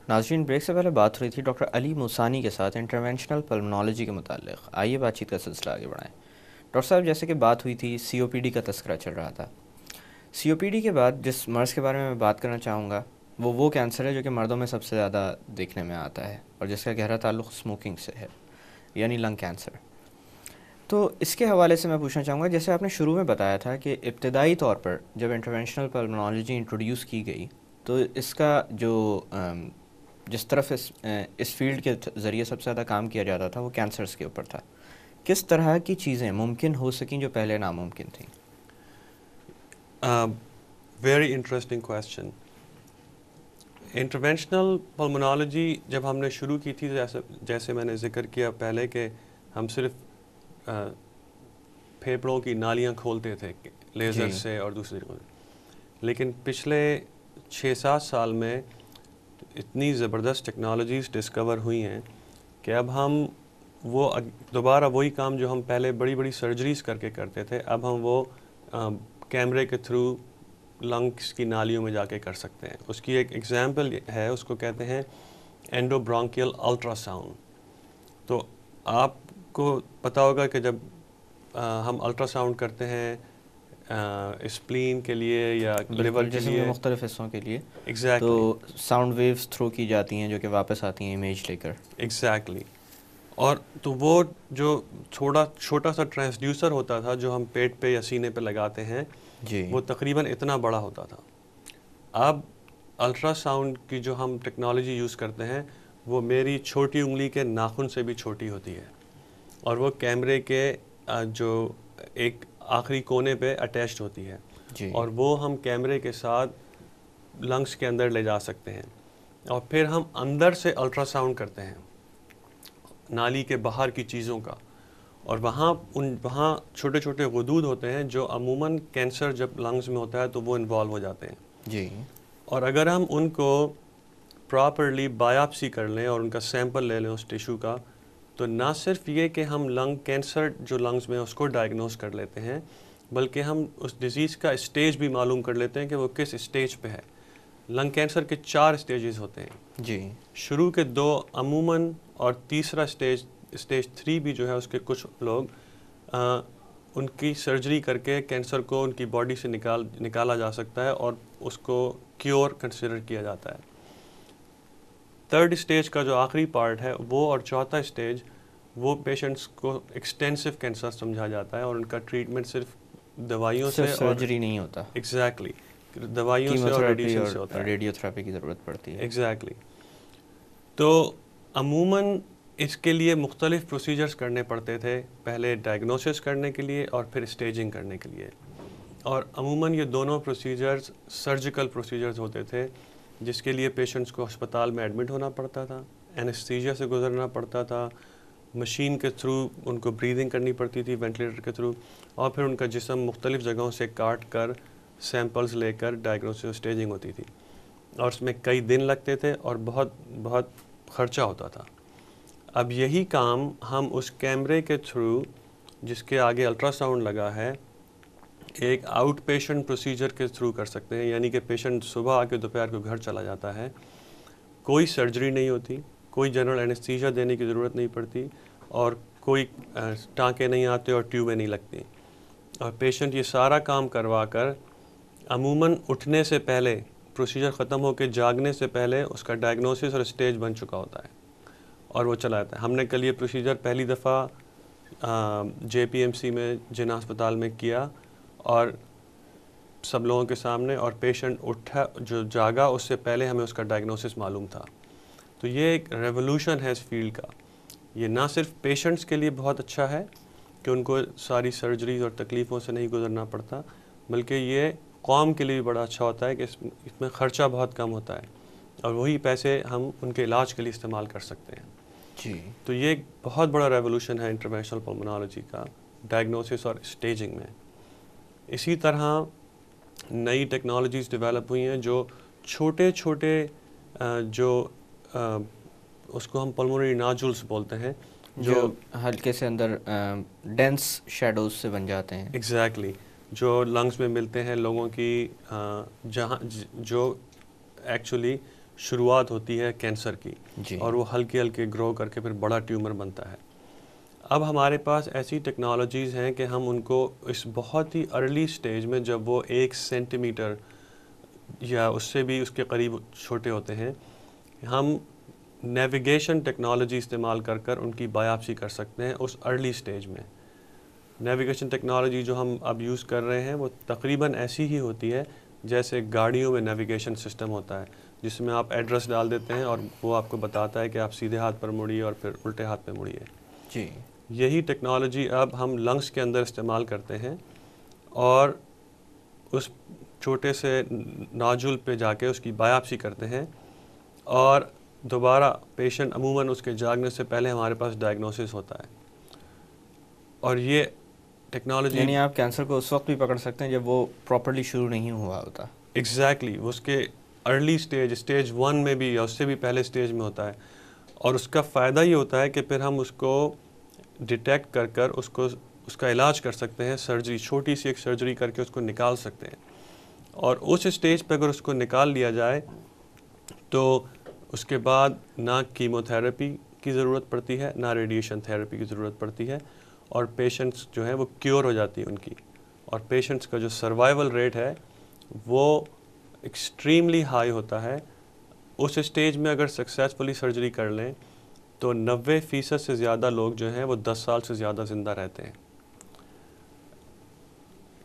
ناظرین، بریک سے پہلے بات ہوئی تھی ڈاکٹر علی موسانی کے ساتھ انٹرونشنل پلمونالوجی کے متعلق. آئیے بات چیت کا سلسلہ آگے بڑھائیں. ڈاکٹر صاحب، جیسے کہ بات ہوئی تھی سی او پی ڈی کا تذکرہ چل رہا تھا. سی او پی ڈی کے بعد جس مرض کے بارے میں بات کرنا چاہوں گا وہ کینسر ہے جو کہ مردوں میں سب سے زیادہ دیکھنے میں آتا ہے اور جس کا گہرا تعلق اسموکنگ سے ہے، یعنی لنگ کینسر. تو اس کے حوالے سے میں پوچھنا چاہوں گا، جیسے آپ نے شروع میں بتایا تھا کہ ابتدائی طور پر جب انٹرونشنل پلمونالوجی انٹروڈیوس کی گئی تو اس کا جو جس طرف اس فیلڈ کے ذریعے سب سے زیادہ کام کیا جاتا تھا وہ کینسرز کے اوپر تھا. کس طرح کی چیزیں ممکن ہو سکیں جو پہلے ناممکن تھیں؟ Very interesting question. Interventional pulmonology جب ہم نے شروع کی تھی، جیسے میں نے ذکر کیا پہلے کہ ہم صرف پھیپھڑوں کی نالیاں کھولتے تھے لیزر سے اور دوسری جگہوں سے، لیکن پچھلے 6-7 سال میں اتنی زبردست ٹیکنالوجیز ڈسکور ہوئی ہیں کہ اب ہم وہ دوبارہ وہی کام جو ہم پہلے بڑی بڑی سرجریز کر کے کرتے تھے، اب ہم وہ کیمرے کے تھرو لنگس کی نالیوں میں جا کے کر سکتے ہیں. اس کی ایک ایگزامپل ہے، اس کو کہتے ہیں اینڈو برونکیل الٹرا ساؤنڈ. تو آپ کو پتہ ہوگا کہ جب ہم الٹرا ساؤنڈ کرتے ہیں اسپلین کے لیے یا لیور کے لیے، مختلف حصوں کے لیے، ایگزیکٹلی تو ساؤنڈ ویوز تھرو کی جاتی ہیں جو کہ واپس آتی ہیں امیج لے کر. ایگزیکٹلی. اور تو وہ جو چھوٹا سا ٹرانسڈیوسر ہوتا تھا جو ہم پیٹ پہ یا سینے پہ لگاتے ہیں، وہ تقریباً اتنا بڑا ہوتا تھا. اب الٹرا ساؤنڈ کی جو ہم ٹیکنالوجی یوز کرتے ہیں وہ میری چھوٹی انگلی کے ناخن سے بھی چھوٹی ہوتی ہے، اور وہ کیمرے کے جو ایک آخری کونے پہ اٹیچڈ ہوتی ہے، اور وہ ہم کیمرے کے ساتھ لنگس کے اندر لے جا سکتے ہیں. اور پھر ہم اندر سے الٹرا ساؤنڈ کرتے ہیں نالی کے باہر کی چیزوں کا، اور وہاں چھوٹے چھوٹے غدود ہوتے ہیں جو عموماً کینسر جب لنگز میں ہوتا ہے تو وہ انوالو ہو جاتے ہیں. اور اگر ہم ان کو پراپرلی بایاپسی کر لیں اور ان کا سیمپل لے لیں اس ٹیشو کا، تو نہ صرف یہ کہ ہم لنگ کینسر جو لنگز میں اس کو ڈائگنوز کر لیتے ہیں، بلکہ ہم اس ڈیزیز کا اسٹیج بھی معلوم کر لیتے ہیں کہ وہ کس اسٹیج پہ ہے. لنگ کینسر کے 4 اسٹیجز ہوتے ہیں. شروع کے 2 عموماً، اور تیسرا اسٹیج 3 بھی جو ہے اس کے کچھ لوگ ان کی سرجری کر کے کینسر کو ان کی باڈی سے نکالا جا سکتا ہے اور اس کو کیور کنسیڈر کیا جاتا ہے. 3rd اسٹیج کا جو آخری پارٹ ہے وہ، اور 4تھا اسٹیج، وہ پیشنٹس کو ایکسٹینسو کینسر سمجھا جاتا ہے، اور ان کا ٹریٹمنٹ صرف دوائیوں سے، سرجری نہیں ہوتا. ایگزیکٹلی. دوائیوں سے اور ریڈیشن سے ہوتا ہے، ریڈیو تھراپی کی ضرورت پڑتی ہے. ایگزیکٹلی. تو عموماً اس کے لیے مختلف پروسیجرز کرنے پڑتے تھے، پہلے ڈائگنوسس کرنے کے لیے اور پھر اسٹیجنگ کرنے کے لیے. اور عموماً یہ دونوں پروسیجرز سرجیکل پروسیجرز ہوتے تھے، جس کے لیے پیشنٹس کو ہسپتال میں ایڈمٹ ہونا پڑتا تھا، اینستھیزیا سے گزرنا پڑتا تھا، مشین کے تھرو ان کو بریدنگ کرنی پڑتی تھی، وینٹیلیٹر کے تھرو، اور پھر ان کا جسم مختلف جگہوں سے کاٹ کر سیمپلز لے کر ڈائگنوسس اسٹیجنگ ہوتی تھی. اور اس میں کئی دن لگتے تھے اور بہت بہت خرچہ ہوتا تھا. اب یہی کام ہم اس کیمرے کے تھرو، جس کے آگے الٹرا ساؤنڈ لگا ہے، ایک آؤٹ پیشنٹ پروسیجر کے تھرو کر سکتے ہیں. یعنی کہ پیشنٹ صبح آ کے دوپہر کو گھر چلا جاتا ہے، کوئی سرجری نہیں ہوتی، کوئی جنرل اینستھیزیا دینے کی ضرورت نہیں پڑتی، اور کوئی ٹانکے نہیں آتے اور ٹیوبیں نہیں لگتی. اور پیشنٹ یہ سارا کام کروا کر عموماً اٹھنے سے پہلے، پروسیجر ختم ہو کے جاگنے سے پہلے، اس کا ڈائگنوسس اور اسٹیج بن چکا ہوتا ہے اور وہ چلا جاتا ہے. ہم نے کل یہ پروسیجر پہلی دفعہ JPMC میں جن ہسپتال میں کیا، اور سب لوگوں کے سامنے، اور پیشنٹ اٹھا جو جاگا اس سے پہلے ہمیں اس کا ڈائگنوسس معلوم تھا. تو یہ ایک ریولوشن ہے اس فیلڈ کا. یہ نہ صرف پیشنٹس کے لیے بہت اچھا ہے کہ ان کو ساری سرجریز اور تکلیفوں سے نہیں گزرنا پڑتا، بلکہ یہ قوم کے لیے بھی بڑا اچھا ہوتا ہے کہ اس میں خرچہ بہت کم ہوتا ہے، اور وہی پیسے ہم ان کے علاج کے لیے استعمال کر سکتے ہیں. تو یہ ایک بہت بڑا ریولوشن ہے انٹرونشنل پلمونالوجی کا، ڈائگنوسس اور اسٹیجنگ میں. اسی طرح نئی ٹیکنالوجیز ڈیولپ ہوئی ہیں جو چھوٹے چھوٹے جو اس کو ہم پلمونری ناڈولز بولتے ہیں، جو ہلکے سے اندر ڈینس شیڈوز سے بن جاتے ہیں. ایگزیکٹلی. جو لنگز میں ملتے ہیں لوگوں کی، جہاں جو ایکچولی شروعات ہوتی ہے کینسر کی جی. اور وہ ہلکے ہلکے گرو کر کے پھر بڑا ٹیومر بنتا ہے. اب ہمارے پاس ایسی ٹیکنالوجیز ہیں کہ ہم ان کو اس بہت ہی ارلی سٹیج میں جب وہ 1 سینٹی میٹر یا اس سے بھی اس کے قریب چھوٹے ہوتے ہیں ہم نیویگیشن ٹیکنالوجی استعمال کر کر ان کی بایاپسی کر سکتے ہیں اس ارلی سٹیج میں. نیویگیشن ٹیکنالوجی جو ہم اب یوز کر رہے ہیں وہ تقریباً ایسی ہی ہوتی ہے جیسے گاڑیوں میں نیویگیشن سسٹم ہوتا ہے جس میں آپ ایڈریس ڈال دیتے ہیں اور وہ آپ کو بتاتا ہے کہ آپ سیدھے ہاتھ پر مڑیے اور پھر الٹے ہاتھ پہ مڑیے. جی. یہی ٹیکنالوجی اب ہم لنگس کے اندر استعمال کرتے ہیں اور اس چھوٹے سے ناجل پہ جا کے اس کی بایاپسی کرتے ہیں اور دوبارہ پیشنٹ عموماً اس کے جاگنے سے پہلے ہمارے پاس ڈائگنوسس ہوتا ہے. اور یہ ٹیکنالوجی یعنی آپ کینسر کو اس وقت بھی پکڑ سکتے ہیں جب وہ پراپرلی شروع نہیں ہوا ہوتا. ایگزیکٹلی اس کے ارلی اسٹیج 1 میں بھی یا اس سے بھی پہلے اسٹیج میں ہوتا ہے اور اس کا فائدہ یہ ہوتا ہے کہ پھر ہم اس کو ڈیٹیکٹ کر کر اس کا علاج کر سکتے ہیں. سرجری چھوٹی سی ایک سرجری کر کے اس کو نکال سکتے ہیں اور اس اسٹیج پہ اگر اس کو نکال لیا جائے تو اس کے بعد نہ کیمو تھراپی کی ضرورت پڑتی ہے نہ ریڈیشن تھراپی کی ضرورت پڑتی ہے اور پیشنٹس جو ہیں وہ کیور ہو جاتی ہے ان کی. اور پیشنٹس کا جو سروائیول ریٹ ہے وہ ایکسٹریملی ہائی ہوتا ہے. اس اسٹیج میں اگر سکسیزفلی سرجری کر لیں تو 90% سے زیادہ لوگ جو ہیں وہ 10 سال سے زیادہ زندہ رہتے ہیں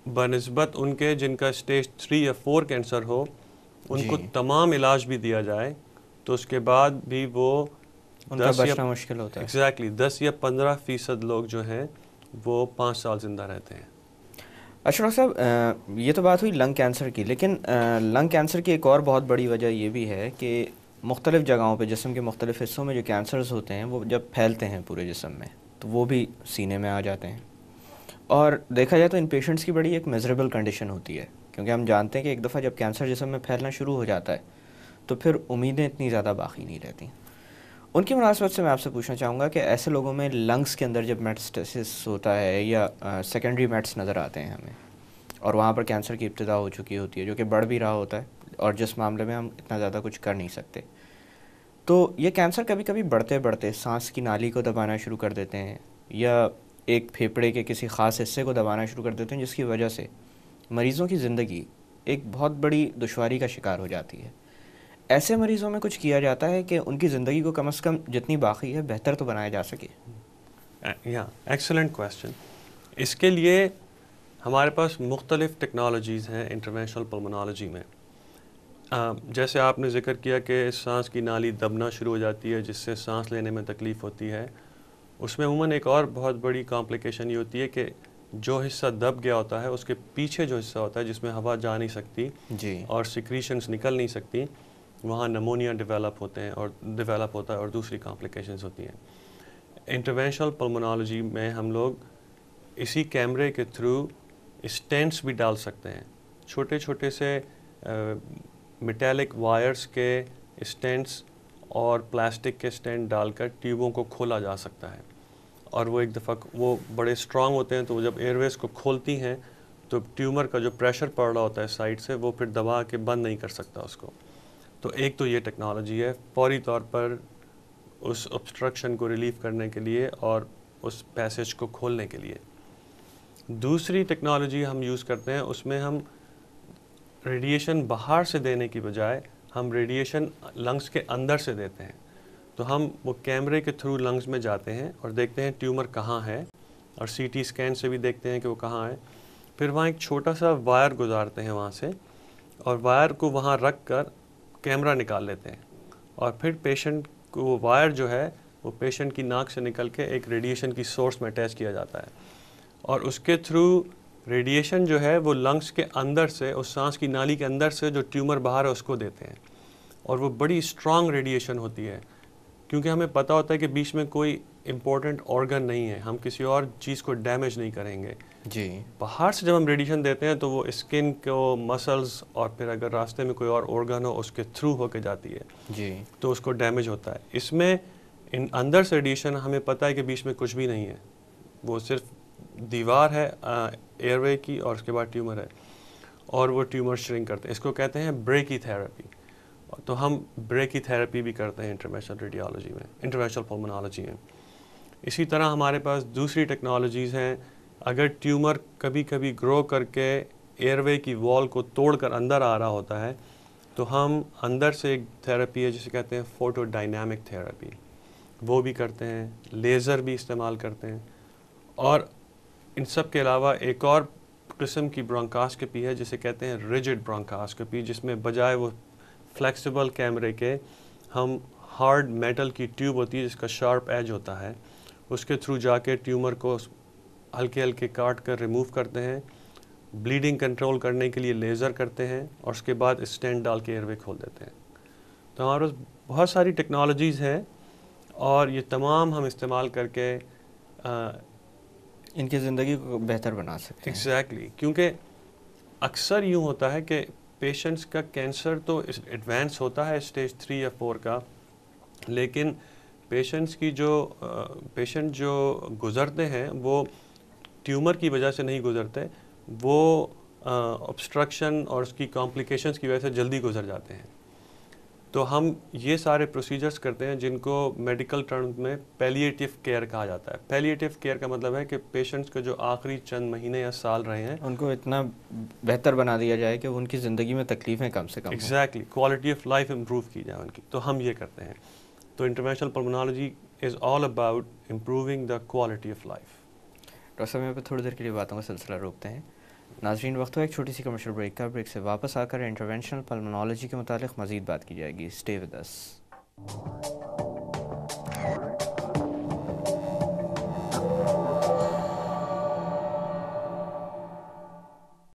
بنسبت ان کے جن کا اسٹیج 3 یا 4 کینسر ہو ان کو تمام علاج بھی دیا جائے تو اس کے بعد بھی وہ ان کا بچنا مشکل ہوتا ہے. ایگزیکٹلی 10 یا 15% لوگ جو ہیں وہ 5 سال زندہ رہتے ہیں. اچھا ڈاکٹر صاحب یہ تو بات ہوئی لنگ کینسر کی لیکن لنگ کینسر کی ایک اور بہت بڑی وجہ یہ بھی ہے کہ مختلف جگہوں پہ جسم کے مختلف حصوں میں جو کینسرز ہوتے ہیں وہ جب پھیلتے ہیں پورے جسم میں تو وہ بھی سینے میں آ جاتے ہیں اور دیکھا جائے تو ان پیشنٹس کی بڑی ایک میزریبل کنڈیشن ہوتی ہے کیونکہ ہم جانتے ہیں کہ ایک دفعہ جب کینسر جسم میں پھیلنا شروع ہو جاتا ہے تو پھر امیدیں اتنی زیادہ باقی نہیں رہتی. ان کی مناسبت سے میں آپ سے پوچھنا چاہوں گا کہ ایسے لوگوں میں لنگس کے اندر جب میٹاسٹاسس ہوتا ہے یا سیکنڈری میٹس نظر آتے ہیں ہمیں اور وہاں پر کینسر کی ابتدا ہو چکی ہوتی ہے جو کہ بڑھ بھی رہا ہوتا ہے اور جس معاملے میں ہم اتنا زیادہ کچھ کر نہیں سکتے تو یہ کینسر کبھی کبھی بڑھتے بڑھتے سانس کی نالی کو دبانا شروع کر دیتے ہیں یا ایک پھیپھڑے کے کسی خاص حصے کو دبانا شروع کر دیتے ہیں جس کی وجہ سے مریضوں کی زندگی ایک بہت بڑی دشواری کا شکار ہو جاتی ہے. ایسے مریضوں میں کچھ کیا جاتا ہے کہ ان کی زندگی کو کم از کم جتنی باقی ہے بہتر تو بنایا جا سکے؟ Excellent question. اس کے لیے ہمارے پاس مختلف ٹیکنالوجیز ہیں انٹرونشنل پلمونالوجی میں. جیسے آپ نے ذکر کیا کہ سانس کی نالی دبنا شروع ہو جاتی ہے جس سے سانس لینے میں تکلیف ہوتی ہے. اس میں عموماً ایک اور بہت بڑی کمپلیکیشن یہ ہوتی ہے کہ جو حصہ دب گیا ہوتا ہے اس کے پیچھے جو حصہ ہوتا ہے جس میں ہوا جا نہیں سکتی اور سیکریشنز نکل نہیں سکتی وہاں نمونیا ڈیولپ ہوتا ہے اور دوسری کمپلیکیشنز ہوتی ہیں. انٹرونشنل پلمونالوجی میں ہم لوگ اسی کیمرے کے تھرو اسٹینٹس بھی ڈال سکتے ہیں. چھوٹے چھوٹے سے میٹیلک وائرز کے اسٹینٹس اور پلاسٹک کے اسٹینٹ ڈال کر ٹیوبوں کو کھولا جا سکتا ہے اور وہ ایک دفعہ وہ بڑے اسٹرانگ ہوتے ہیں تو وہ جب ایئر ویز کو کھولتی ہیں تو ٹیومر کا جو پریشر پڑ رہا ہوتا ہے سائڈ سے وہ پھر دبا کے بند نہیں کر سکتا اس کو. تو ایک تو یہ ٹیکنالوجی ہے فوری طور پر اس obstruction کو ریلیف کرنے کے لیے اور اس پیسیج کو کھولنے کے لیے. دوسری ٹیکنالوجی ہم یوز کرتے ہیں اس میں ہم ریڈیشن باہر سے دینے کی بجائے ہم ریڈیشن لنگس کے اندر سے دیتے ہیں. تو ہم وہ کیمرے کے تھرو لنگس میں جاتے ہیں اور دیکھتے ہیں ٹیومر کہاں ہے اور سی ٹی اسکین سے بھی دیکھتے ہیں کہ وہ کہاں ہے. پھر وہاں ایک چھوٹا سا وائر گزارتے ہیں وہاں سے اور وائر کو وہاں رکھ کر کیمرہ نکال لیتے ہیں اور پھر پیشنٹ کو وہ وائر جو ہے وہ پیشنٹ کی ناک سے نکل کے ایک ریڈیشن کی سورس میں اٹیچ کیا جاتا ہے اور اس کے تھرو ریڈیشن جو ہے وہ لنگس کے اندر سے اس سانس کی نالی کے اندر سے جو ٹیومر باہر ہے اس کو دیتے ہیں اور وہ بڑی اسٹرانگ ریڈیشن ہوتی ہے کیونکہ ہمیں پتہ ہوتا ہے کہ بیچ میں کوئی امپورٹنٹ آرگن نہیں ہے, ہم کسی اور چیز کو ڈیمیج نہیں کریں گے. جی باہر سے جب ہم ریڈیشن دیتے ہیں تو وہ اسکن کو مسلز اور پھر اگر راستے میں کوئی اور آرگن ہو اس کے تھرو ہو کے جاتی ہے جی تو اس کو ڈیمیج ہوتا ہے. اس میں اندر سے ریڈیشن ہمیں پتہ ہے کہ بیچ میں کچھ بھی نہیں ہے, وہ صرف دیوار ہے ایئر وے کی اور اس کے بعد ٹیومر ہے اور وہ ٹیومر شرنک کرتے ہیں. اس کو کہتے ہیں بریکی تھراپی. تو ہم بریکی تھیراپی بھی کرتے ہیں انٹرونشنل ریڈیالوجی میں، انٹرونشنل پلمونالوجی میں. اسی طرح ہمارے پاس دوسری ٹیکنالوجیز ہیں. اگر ٹیومر کبھی کبھی گرو کر کے ایئر وے کی وال کو توڑ کر اندر آ رہا ہوتا ہے تو ہم اندر سے ایک تھیراپی ہے جسے کہتے ہیں فوٹو ڈائنامک تھیراپی، وہ بھی کرتے ہیں. لیزر بھی استعمال کرتے ہیں. اور ان سب کے علاوہ ایک اور قسم کی برونکاسکوپی ہے جسے کہتے ہیں ریجڈ برونکاسکوپی، جس میں بجائے وہ فلیکسیبل کیمرے کے ہم ہارڈ میٹل کی ٹیوب ہوتی ہے جس کا شارپ ایج ہوتا ہے، اس کے تھرو جا کے ٹیومر کو ہلکے ہلکے کاٹ کر ریموو کرتے ہیں. بلیڈنگ کنٹرول کرنے کے لیے لیزر کرتے ہیں اور اس کے بعد اسٹینٹ ڈال کے ایئر وے کھول دیتے ہیں. تو ہمارے پاس بہت ساری ٹیکنالوجیز ہیں اور یہ تمام ہم استعمال کر کے ان کی زندگی کو بہتر بنا سکتے ہیں. ایگزیکٹلی، کیونکہ اکثر یوں ہوتا ہے کہ پیشنٹس کا کینسر تو ایڈوانس ہوتا ہے اسٹیج 3 یا 4 کا، لیکن پیشنٹ جو گزرتے ہیں وہ ٹیومر کی وجہ سے نہیں گزرتے، وہ obstruction اور اس کی کمپلیکیشنز کی وجہ سے جلدی گزر جاتے ہیں. تو ہم یہ سارے پروسیجرز کرتے ہیں جن کو میڈیکل ٹرمز میں پیلیٹیو کیئر کہا جاتا ہے. پیلیٹیو کیئر کا مطلب ہے کہ پیشنٹس کے جو آخری چند مہینے یا سال رہے ہیں ان کو اتنا بہتر بنا دیا جائے کہ ان کی زندگی میں تکلیفیں کم سے کم. Exactly, quality of life improve کی جائے ان کی، تو ہم یہ کرتے ہیں. تو interventional pulmonology is all about improving the quality of life. Doctor صاحب یہاں پہ تھوڑی دیر کے لیے باتوں کا سلسلہ روکتے ہیں. ناظرین وقت ہو ایک چھوٹی سی کمرشل بریک کا. بریک سے واپس آ کر انٹرونشنل پلمونالوجی کے متعلق مزید بات کی جائے گی. Stay with us.